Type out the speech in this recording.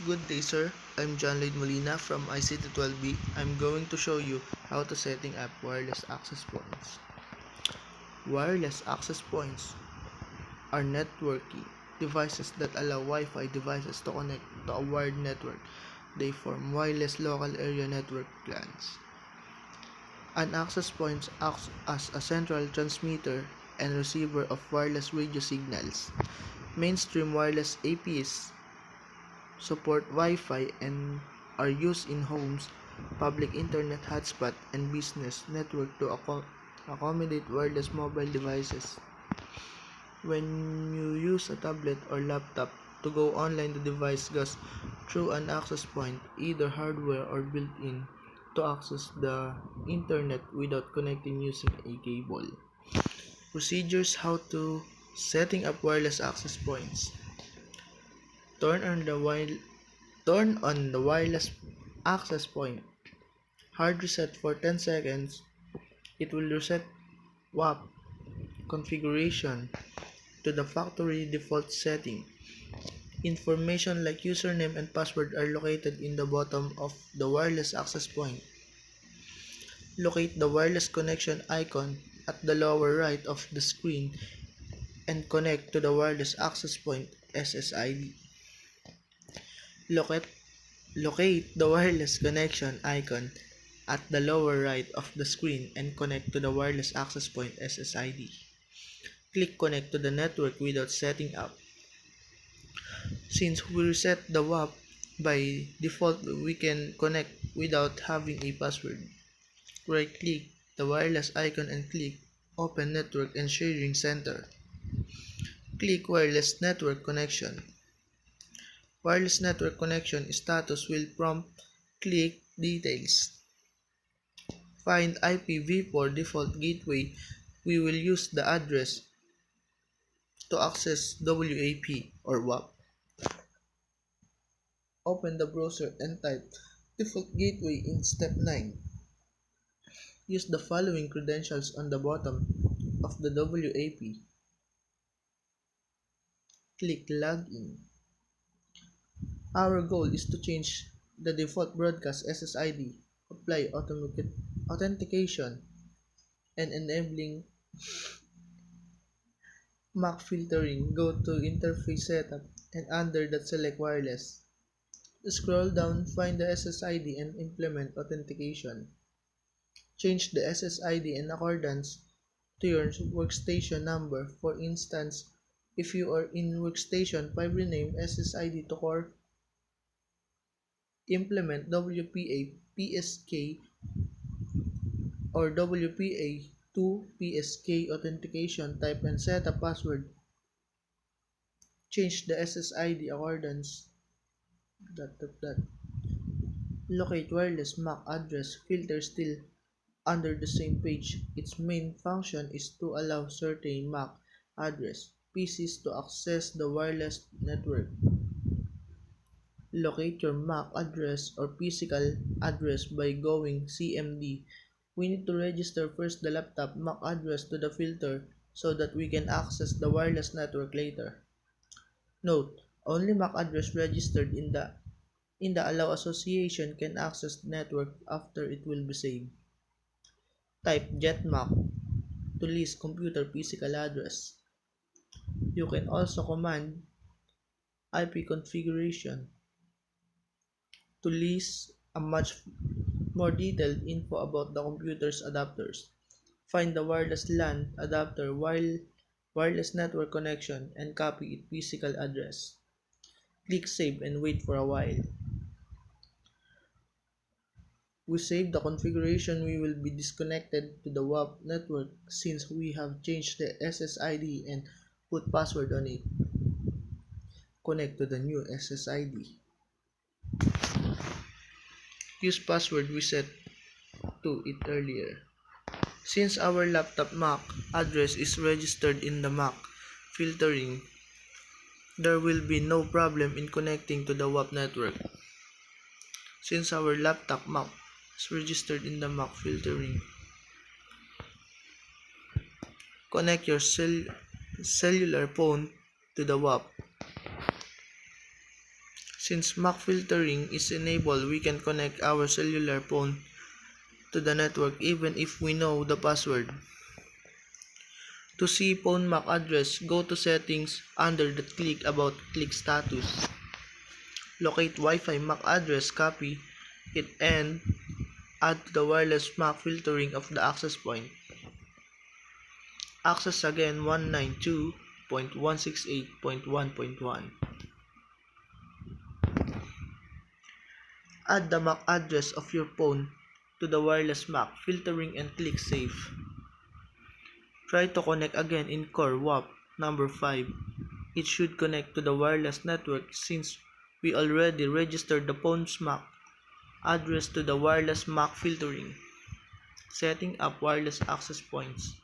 Good day, sir. I'm John Lloyd Molina from ICT12B. I'm going to show you how to setting up wireless access points. Wireless access points are networking devices that allow Wi-Fi devices to connect to a wired network. They form wireless local area network plans. An access point acts as a central transmitter and receiver of wireless radio signals. Mainstream wireless APs support Wi-Fi and are used in homes, public internet hotspot, and business network to accommodate wireless mobile devices. When you use a tablet or laptop to go online, the device goes through an access point, either hardware or built-in, to access the internet without connecting using a cable. Procedures: how to setting up wireless access points. Turn on the wireless access point. Hard reset for 10 seconds. It will reset WAP configuration to the factory default setting. Information like username and password are located in the bottom of the wireless access point. Locate the wireless connection icon at the lower right of the screen and connect to the wireless access point SSID. Locate Locate the wireless connection icon at the lower right of the screen and connect to the wireless access point SSID. Click Connect to the network without setting up. Since we reset the WAP by default, we can connect without having a password. Right-click the wireless icon and click Open Network and Sharing Center. Click Wireless Network Connection. Wireless network connection status will prompt. Click Details. Find IPv4 default gateway. We will use the address to access WAP or WAP. Open the browser and type default gateway in step 9. Use the following credentials on the bottom of the WAP. Click Login. Our goal is to change the default broadcast SSID, apply authentication, and enabling MAC filtering. Go to Interface Setup and under that select Wireless. Scroll down, find the SSID and implement authentication. Change the SSID in accordance to your workstation number. For instance, if you are in workstation 5, rename SSID to core. Implement WPA PSK or WPA to PSK authentication type and set a password. Change the SSID accordance. Locate wireless MAC address filter still under the same page. Its main function is to allow certain MAC address PCs to access the wireless network. Locate your MAC address or physical address by going CMD. We need to register first the laptop MAC address to the filter so that we can access the wireless network later. Note: only MAC address registered in the Allow Association can access the network after it will be saved. Type getMAC to list computer physical address. You can also command IP configuration to list a much more detailed info about the computer's adapters. Find the wireless LAN adapter while wireless network connection and copy its physical address. Click Save and wait for a while. We save the configuration. We will be disconnected to the WAP network since we have changed the SSID and put password on it. Connect to the new SSID. Use password we set to it earlier. Since our laptop MAC address is registered in the MAC filtering, there will be no problem in connecting to the WAP network. Since our laptop MAC is registered in the MAC filtering, connect your cellular phone to the WAP. Since MAC filtering is enabled, we can connect our cellular phone to the network even if we know the password. To see phone MAC address, go to Settings under the Click About Click Status. Locate Wi-Fi MAC address, copy it, and add to the wireless MAC filtering of the access point. Access again 192.168.1.1. Add the MAC address of your phone to the wireless MAC filtering and click Save. Try to connect again in Core WAP number 5. It should connect to the wireless network since we already registered the phone's MAC address to the wireless MAC filtering. Setting up wireless access points.